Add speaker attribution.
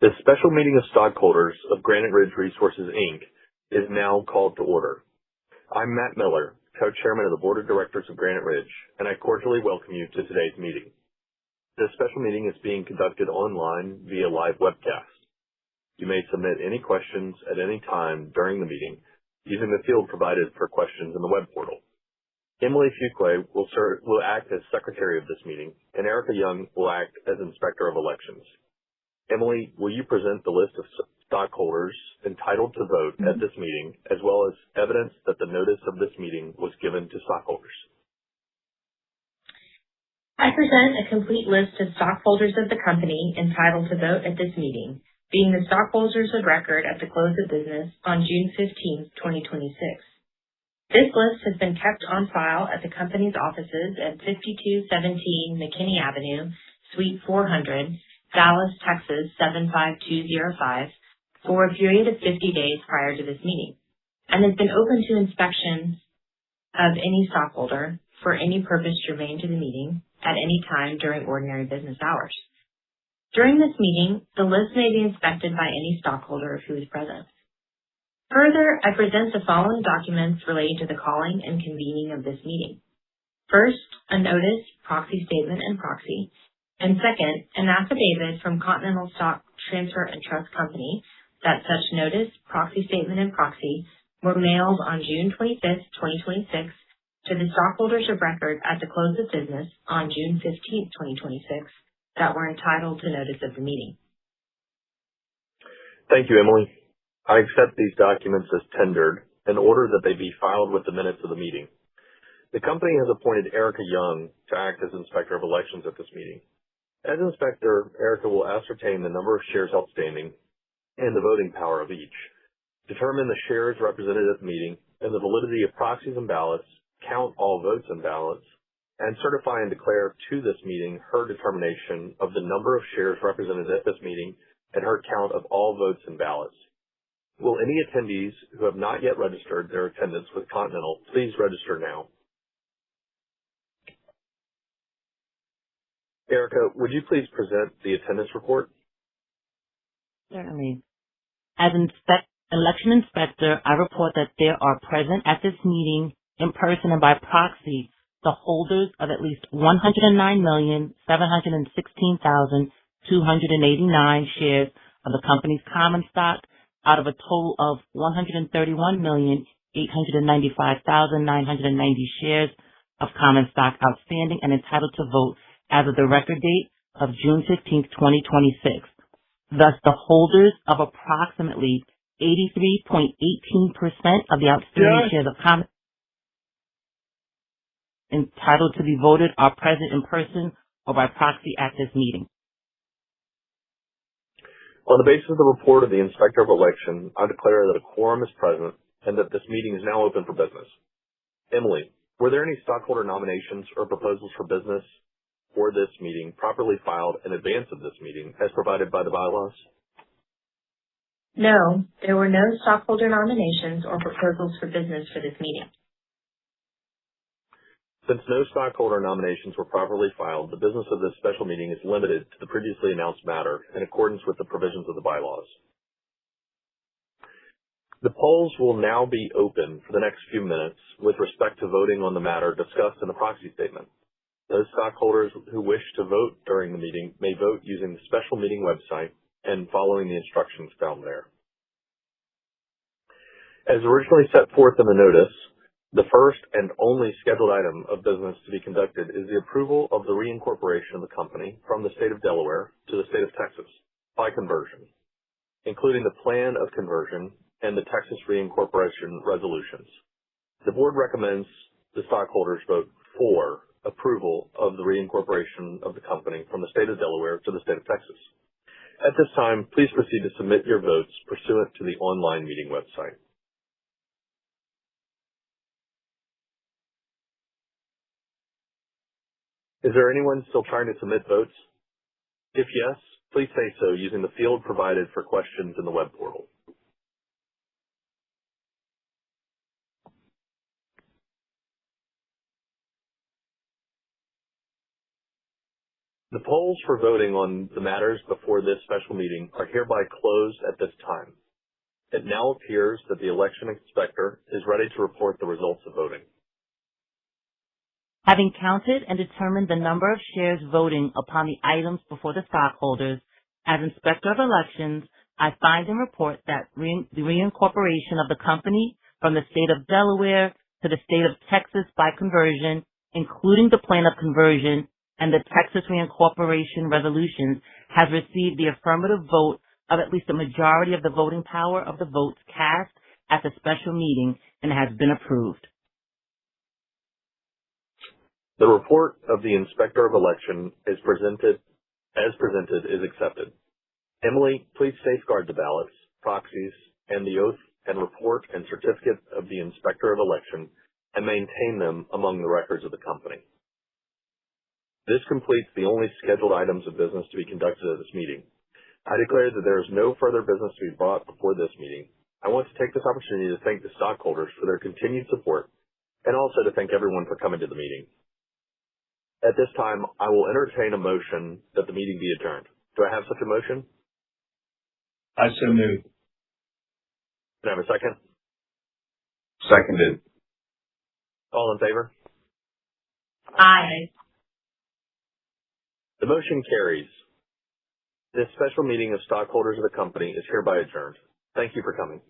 Speaker 1: The special meeting of stockholders of Granite Ridge Resources, Inc. is now called to order. I'm Matt Miller, co-chairman of the Board of Directors of Granite Ridge, and I cordially welcome you to today's meeting. This special meeting is being conducted online via live webcast. You may submit any questions at any time during the meeting using the field provided for questions in the web portal. Emily Fuqua will act as secretary of this meeting, and Erica Young will act as inspector of elections. Emily, will you present the list of stockholders entitled to vote at this meeting, as well as evidence that the notice of this meeting was given to stockholders?
Speaker 2: I present a complete list of stockholders of the company entitled to vote at this meeting, being the stockholders of record at the close of business on June 15, 2026. This list has been kept on file at the company's offices at 5217 McKinney Avenue, Suite 400, Dallas, Texas 75205, for a period of 50 days prior to this meeting, and has been open to inspection of any stockholder for any purpose germane to the meeting at any time during ordinary business hours. During this meeting, the list may be inspected by any stockholder who is present. Further, I present the following documents relating to the calling and convening of this meeting. First, a notice, proxy statement, and proxy. And second, an affidavit from Continental Stock Transfer and Trust Company that such notice, proxy statement, and proxy were mailed on June 25, 2026 to the stockholders of record at the close of business on June 15, 2026 that were entitled to notice of the meeting.
Speaker 1: Thank you, Emily. I accept these documents as tendered in order that they be filed with the minutes of the meeting. The company has appointed Erica Young to act as inspector of elections at this meeting. As inspector, Erica will ascertain the number of shares outstanding and the voting power of each, determine the shares represented at the meeting and the validity of proxies and ballots, count all votes and ballots, and certify and declare to this meeting her determination of the number of shares represented at this meeting and her count of all votes and ballots. Will any attendees who have not yet registered their attendance with Continental please register now? Erica, would you please present the attendance report?
Speaker 3: Certainly. As election inspector, I report that there are present at this meeting, in person and by proxy, the holders of at least 109,716,289 shares of the company's common stock out of a total of 131,895,990 shares of common stock outstanding and entitled to vote as of the record date of June 15, 2026. Thus, the holders of approximately 83.18% of the outstanding shares of common entitled to be voted are present in person or by proxy at this meeting.
Speaker 1: On the basis of the report of the Inspector of Election, I declare that a quorum is present and that this meeting is now open for business. Emily, were there any stockholder nominations or proposals for business for this meeting properly filed in advance of this meeting as provided by the bylaws?
Speaker 2: No, there were no stockholder nominations or proposals for business for this meeting.
Speaker 1: Since no stockholder nominations were properly filed, the business of this special meeting is limited to the previously announced matter in accordance with the provisions of the bylaws. The polls will now be open for the next few minutes with respect to voting on the matter discussed in the proxy statement. Those stockholders who wish to vote during the meeting may vote using the special meeting website and following the instructions found there. As originally set forth in the notice, the first and only scheduled item of business to be conducted is the approval of the reincorporation of the company from the state of Delaware to the state of Texas by conversion, including the plan of conversion and the Texas reincorporation resolutions. The board recommends the stockholders vote for approval of the reincorporation of the company from the state of Delaware to the state of Texas. At this time, please proceed to submit your votes pursuant to the online meeting website. Is there anyone still trying to submit votes? If yes, please say so using the field provided for questions in the web portal. The polls for voting on the matters before this special meeting are hereby closed at this time. It now appears that the election inspector is ready to report the results of voting.
Speaker 3: Having counted and determined the number of shares voting upon the items before the stockholders, as Inspector of Elections, I find and report that the reincorporation of the company from the state of Delaware to the state of Texas by conversion, including the plan of conversion and the Texas reincorporation resolutions, has received the affirmative vote of at least a majority of the voting power of the votes cast at the special meeting and has been approved.
Speaker 1: The report of the Inspector of Election is presented is accepted. Emily, please safeguard the ballots, proxies, and the oath and report and certificate of the Inspector of Election and maintain them among the records of the company. This completes the only scheduled items of business to be conducted at this meeting. I declare that there is no further business to be brought before this meeting. I want to take this opportunity to thank the stockholders for their continued support and also to thank everyone for coming to the meeting. At this time, I will entertain a motion that the meeting be adjourned. Do I have such a motion?
Speaker 4: I so move.
Speaker 1: Can I have a second?
Speaker 4: Seconded.
Speaker 1: All in favor?
Speaker 2: Aye.
Speaker 1: The motion carries. This special meeting of stockholders of the company is hereby adjourned. Thank you for coming.